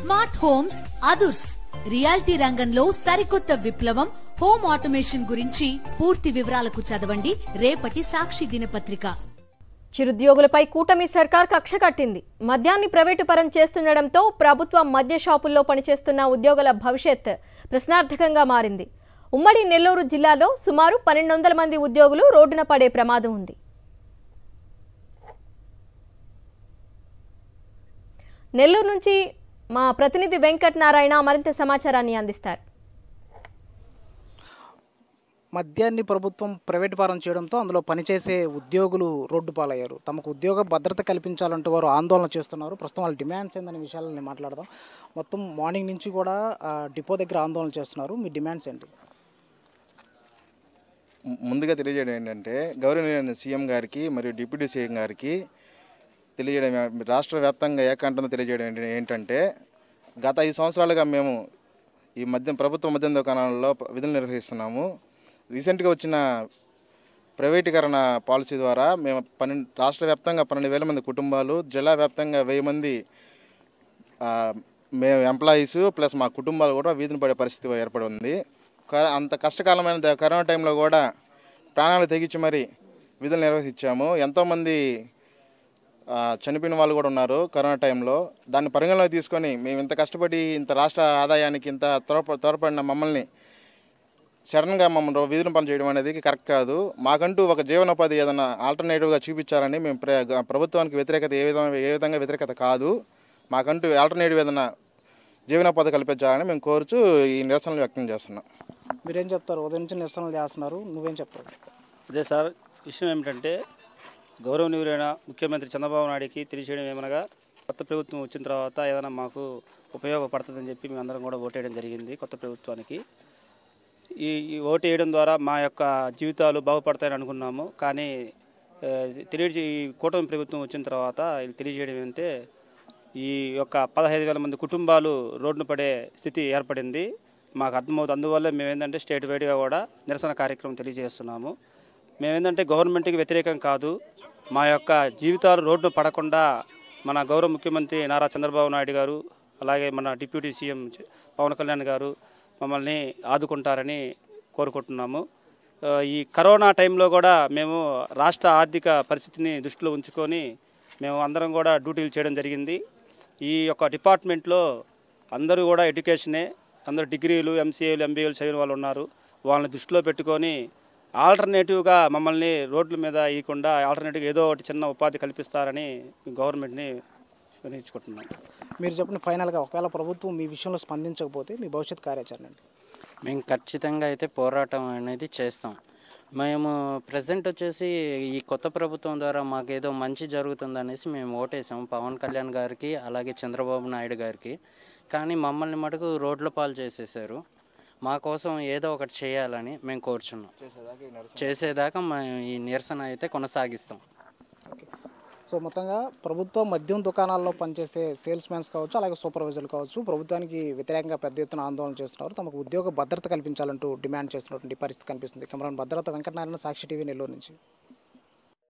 Smart homes అదుర్స్ reality రంగంలో సరికొత్త విప్లవం హోమ్ ఆటోమేషన్ గురించి పూర్తి వివరాలకు చదవండి రేపటి సాక్షి దినపత్రిక. చిరుద్యోగులపై కూటమి సర్కార్ కక్ష కట్టింది. మద్యాన్ని ప్రైవేటు పరం చేస్తుండటంతో ప్రభుత్వ మద్య షాపుల్లో పనిచేస్తున్న ఉద్యోగుల భవిష్యత్ ప్రశ్నార్థకంగా మారింది. ఉమ్మడి నెల్లూరు జిల్లాలో సుమారు 1200 మంది ఉద్యోగులు రోడ్డున పడే ప్రమాదం ఉంది. నెల్లూరు నుంచి మా ప్రతినిధి వెంకట్ నారాయణ మరింత సమాచారాన్ని అందిస్తారు. మద్యాన్ని ప్రభుత్వం ప్రైవేట్ పరం చేయడంతో అందులో పనిచేసే ఉద్యోగులు రోడ్డు పాలయ్యారు. తమకు ఉద్యోగ భద్రత కల్పించాలంటూ వారు ఆందోళన చేస్తున్నారు. ప్రస్తుతం వాళ్ళ డిమాండ్స్ ఏందనే విషయాలను మాట్లాడదాం. మొత్తం మార్నింగ్ నుంచి కూడా డిపో దగ్గర ఆందోళన చేస్తున్నారు. మీ డిమాండ్స్ ఏంటి? ముందుగా తెలియజేయడం ఏంటంటే గౌరవనీయ సీఎం గారికి మరియు డిప్యూటీ సీఎం గారికి తెలియజేయడం, రాష్ట్ర వ్యాప్తంగా ఏకాంతంగా తెలియజేయడం ఏంటంటే గత 5 సంవత్సరాలుగా మేము ఈ ప్రభుత్వ మద్యం దుకాణాలలో విధులు నిర్వహిస్తున్నాము. రీసెంట్గా వచ్చిన ప్రైవేటీకరణ పాలసీ ద్వారా మేము రాష్ట్ర వ్యాప్తంగా 12,000 మంది కుటుంబాలు, జిల్లా వ్యాప్తంగా 1000 మంది మేము ఎంప్లాయీస్ ప్లస్ మా కుటుంబాలు కూడా వీధిని పడే పరిస్థితి ఏర్పడి ఉంది. అంత కష్టకాలమైన కరోనా టైంలో కూడా ప్రాణాలు తెగించి మరి విధులు నిర్వహించాము. ఎంతోమంది చనిపోయిన వాళ్ళు కూడా ఉన్నారు కరోనా టైంలో. దాన్ని పరిగణలోకి తీసుకొని మేము ఇంత కష్టపడి ఇంత రాష్ట్ర ఆదాయానికి ఇంత త్వరపడిన మమ్మల్ని సడన్గా మమ్మల్ని విధులు పని చేయడం అనేది కరెక్ట్ కాదు. మాకంటూ ఒక జీవనోపాధి ఏదైనా ఆల్టర్నేటివ్గా చూపించాలని మేము ప్రభుత్వానికి వ్యతిరేకత ఏ విధంగా వ్యతిరేకత కాదు. మాకంటూ ఆల్టర్నేటివ్ ఏదైనా జీవనోపాధి కల్పించాలని మేము కోరుచు ఈ నిరసనలు వ్యక్తం చేస్తున్నాం. మీరేం చెప్తారు? ఉదయం నుంచి నిరసనలు చేస్తున్నారు, నువ్వేం చెప్తారు? అదే సార్, విషయం ఏమిటంటే గౌరవనీయులైన ముఖ్యమంత్రి చంద్రబాబు నాయుడికి తెలియజేయడం ఏమనగా కొత్త ప్రభుత్వం వచ్చిన తర్వాత ఏదైనా మాకు ఉపయోగపడుతుందని చెప్పి మేమందరం కూడా ఓటేయడం జరిగింది కొత్త ప్రభుత్వానికి. ఈ ఓటు వేయడం ద్వారా మా యొక్క జీవితాలు బాగుపడతాయని అనుకున్నాము. కానీ ఈ కూటమి ప్రభుత్వం వచ్చిన తర్వాత తెలియజేయడం ఏంటంటే ఈ యొక్క 15,000 మంది కుటుంబాలు రోడ్డున పడే స్థితి ఏర్పడింది. మాకు అర్థమవుతుంది. అందువల్ల మేమేంటంటే స్టేట్ వైడ్గా కూడా నిరసన కార్యక్రమం తెలియజేస్తున్నాము. మేమేంటంటే గవర్నమెంట్కి వ్యతిరేకం కాదు. మా యొక్క జీవితాలు రోడ్డున పడకుండా మన గౌరవ ముఖ్యమంత్రి నారా చంద్రబాబు నాయుడు గారు, అలాగే మన డిప్యూటీ సీఎం పవన్ కళ్యాణ్ గారు మమ్మల్ని ఆదుకుంటారని కోరుకుంటున్నాము. ఈ కరోనా టైంలో కూడా మేము రాష్ట్ర ఆర్థిక పరిస్థితిని దృష్టిలో ఉంచుకొని మేము అందరం కూడా డ్యూటీలు చేయడం జరిగింది. ఈ యొక్క డిపార్ట్మెంట్లో అందరూ కూడా ఎడ్యుకేషనే, అందరూ డిగ్రీలు, ఎంసీఏలు, ఎంబీఏలు చదివిన వాళ్ళు ఉన్నారు. వాళ్ళని దృష్టిలో పెట్టుకొని ఆల్టర్నేటివ్గా మమ్మల్ని రోడ్ల మీద ఇవ్వకుండా ఆల్టర్నేటివ్గా ఏదో ఒకటి చిన్న ఉపాధి కల్పిస్తారని గవర్నమెంట్ని వినియోగించుకుంటున్నాం. మీరు చెప్పిన ఫైనల్గా ఒకవేళ ప్రభుత్వం మీ విషయంలో స్పందించకపోతే మీ భవిష్యత్ కార్యాచరణ ఏంటి? మేము ఖచ్చితంగా అయితే పోరాటం అనేది చేస్తాం. మేము ప్రజెంట్ వచ్చేసి ఈ కొత్త ప్రభుత్వం ద్వారా మాకేదో మంచి జరుగుతుందనేసి మేము ఓటేసాం పవన్ కళ్యాణ్ గారికి, అలాగే చంద్రబాబు నాయుడు గారికి. కానీ మమ్మల్ని మటుకు రోడ్ల పాలు చేసేసారు. మా కోసం ఏదో ఒకటి చేయాలని మేము కోరుచున్నాం. చేసేదాకా మేము ఈ నిరసన అయితే కొనసాగిస్తాం. సో మొత్తంగా ప్రభుత్వ మద్యం దుకాణాల్లో పనిచేసే సేల్స్ మ్యాన్స్ కావచ్చు, అలాగే సూపర్వైజర్లు కావచ్చు, ప్రభుత్వానికి వ్యతిరేకంగా పెద్ద ఎత్తున ఆందోళన చేస్తున్నారు. తమకు ఉద్యోగ భద్రత కల్పించాలంటూ డిమాండ్ చేస్తున్నటువంటి పరిస్థితి కనిపిస్తుంది. కెమెరామెన్ భద్రత వెంకటనారాయణ, సాక్షి టీవీ, నెల్లూరు నుంచి.